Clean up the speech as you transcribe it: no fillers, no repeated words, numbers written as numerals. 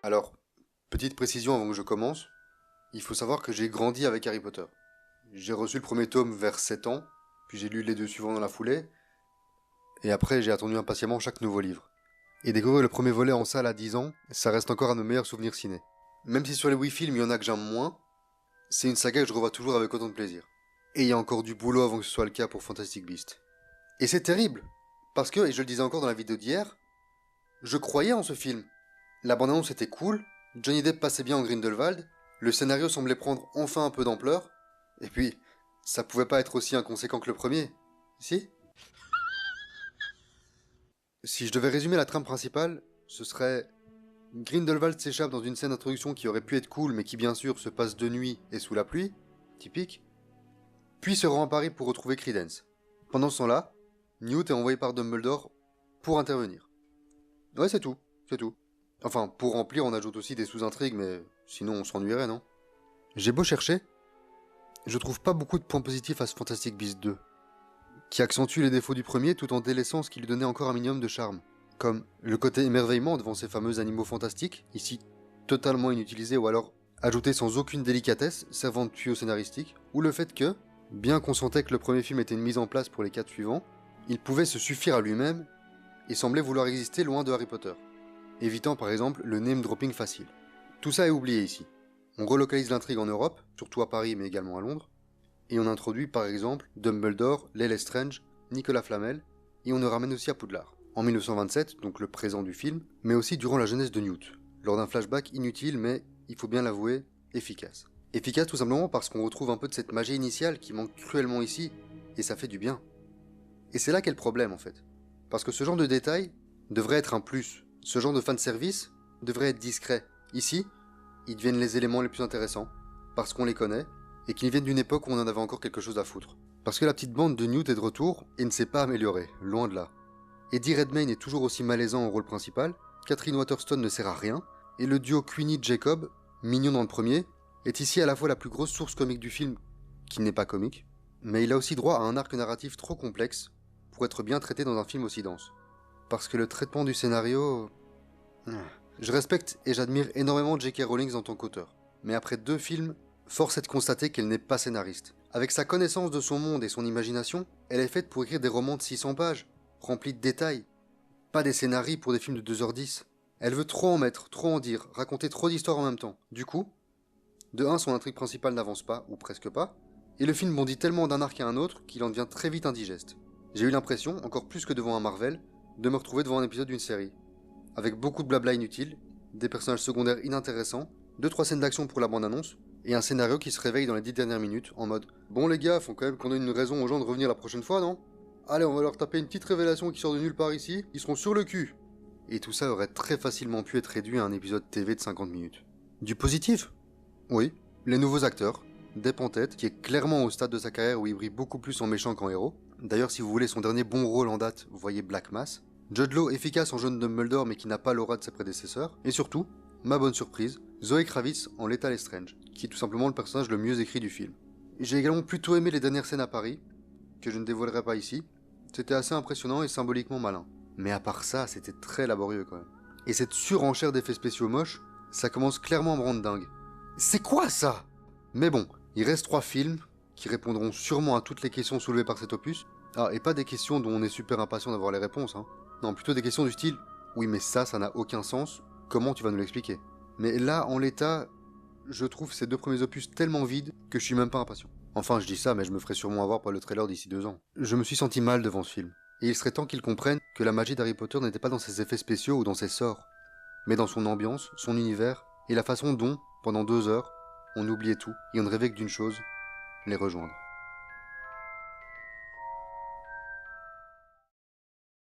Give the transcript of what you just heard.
Alors, petite précision avant que je commence, il faut savoir que j'ai grandi avec Harry Potter. J'ai reçu le premier tome vers 7 ans, puis j'ai lu les deux suivants dans la foulée, et après j'ai attendu impatiemment chaque nouveau livre. Et découvrir le premier volet en salle à 10 ans, ça reste encore un de mes meilleurs souvenirs ciné. Même si sur les Wii films il y en a que j'aime moins, c'est une saga que je revois toujours avec autant de plaisir. Et il y a encore du boulot avant que ce soit le cas pour Fantastic Beasts. Et c'est terrible, parce que, et je le disais encore dans la vidéo d'hier, je croyais en ce film. La bande-annonce était cool, Johnny Depp passait bien en Grindelwald, le scénario semblait prendre enfin un peu d'ampleur, et puis, ça pouvait pas être aussi inconséquent que le premier, si? Si je devais résumer la trame principale, ce serait... Grindelwald s'échappe dans une scène d'introduction qui aurait pu être cool mais qui bien sûr se passe de nuit et sous la pluie, typique, puis se rend à Paris pour retrouver Credence. Pendant ce temps-là, Newt est envoyé par Dumbledore pour intervenir. Ouais, c'est tout, c'est tout. Enfin, pour remplir, on ajoute aussi des sous-intrigues, mais sinon on s'ennuierait, non? J'ai beau chercher, je trouve pas beaucoup de points positifs à ce Fantastic Beasts 2, qui accentue les défauts du premier tout en délaissant ce qui lui donnait encore un minimum de charme. Comme le côté émerveillement devant ces fameux animaux fantastiques, ici totalement inutilisés ou alors ajoutés sans aucune délicatesse, servant de tuyau scénaristique, ou le fait que, bien qu'on sentait que le premier film était une mise en place pour les 4 suivants, il pouvait se suffire à lui-même et semblait vouloir exister loin de Harry Potter, évitant par exemple le name dropping facile. Tout ça est oublié ici. On relocalise l'intrigue en Europe, surtout à Paris mais également à Londres, et on introduit par exemple Dumbledore, Lily Strange, Nicolas Flamel, et on nous ramène aussi à Poudlard. En 1927, donc le présent du film, mais aussi durant la jeunesse de Newt, lors d'un flashback inutile mais, il faut bien l'avouer, efficace. Efficace tout simplement parce qu'on retrouve un peu de cette magie initiale qui manque cruellement ici, et ça fait du bien. Et c'est là qu'est le problème en fait. Parce que ce genre de détail devrait être un plus. Ce genre de fanservice devrait être discret. Ici, ils deviennent les éléments les plus intéressants, parce qu'on les connaît, et qu'ils viennent d'une époque où on en avait encore quelque chose à foutre. Parce que la petite bande de Newt est de retour, et ne s'est pas améliorée, loin de là. Eddie Redmayne est toujours aussi malaisant au rôle principal, Catherine Waterston ne sert à rien, et le duo Queenie-Jacob, mignon dans le premier, est ici à la fois la plus grosse source comique du film, qui n'est pas comique, mais il a aussi droit à un arc narratif trop complexe pour être bien traité dans un film aussi dense. Parce que le traitement du scénario... Je respecte et j'admire énormément J.K. Rowling en tant qu'auteur, mais après 2 films, force est de constater qu'elle n'est pas scénariste. Avec sa connaissance de son monde et son imagination, elle est faite pour écrire des romans de 600 pages, remplis de détails, pas des scénarios pour des films de 2h10. Elle veut trop en mettre, trop en dire, raconter trop d'histoires en même temps. Du coup, de 1, son intrigue principale n'avance pas, ou presque pas, et le film bondit tellement d'un arc à un autre qu'il en devient très vite indigeste. J'ai eu l'impression, encore plus que devant un Marvel, de me retrouver devant un épisode d'une série. Avec beaucoup de blabla inutile, des personnages secondaires inintéressants, 2-3 scènes d'action pour la bande-annonce, et un scénario qui se réveille dans les 10 dernières minutes en mode « Bon les gars, faut quand même qu'on donne une raison aux gens de revenir la prochaine fois, non ? Allez, on va leur taper une petite révélation qui sort de nulle part ici, ils seront sur le cul !» Et tout ça aurait très facilement pu être réduit à un épisode TV de 50 minutes. Du positif ? Oui, les nouveaux acteurs, Depp en tête, qui est clairement au stade de sa carrière où il brille beaucoup plus en méchant qu'en héros. D'ailleurs, si vous voulez son dernier bon rôle en date, vous voyez Black Mass. Jude Law efficace en jeune Dumbledore mais qui n'a pas l'aura de ses prédécesseurs. Et surtout, ma bonne surprise, Zoe Kravitz en Lethal Strange, qui est tout simplement le personnage le mieux écrit du film. J'ai également plutôt aimé les dernières scènes à Paris, que je ne dévoilerai pas ici. C'était assez impressionnant et symboliquement malin. Mais à part ça, c'était très laborieux quand même. Et cette surenchère d'effets spéciaux moches, ça commence clairement à me rendre dingue. C'est quoi ça ? Mais bon, il reste 3 films, qui répondront sûrement à toutes les questions soulevées par cet opus. Ah, et pas des questions dont on est super impatient d'avoir les réponses, hein. Non, plutôt des questions du style « Oui, mais ça n'a aucun sens, comment tu vas nous l'expliquer ?» Mais là, en l'état, je trouve ces 2 premiers opus tellement vides que je suis même pas impatient. Enfin, je dis ça, mais je me ferai sûrement avoir par le trailer d'ici 2 ans. Je me suis senti mal devant ce film. Et il serait temps qu'ils comprennent que la magie d'Harry Potter n'était pas dans ses effets spéciaux ou dans ses sorts, mais dans son ambiance, son univers, et la façon dont, pendant 2 heures, on oubliait tout, et on ne rêvait que d'une chose, les rejoindre.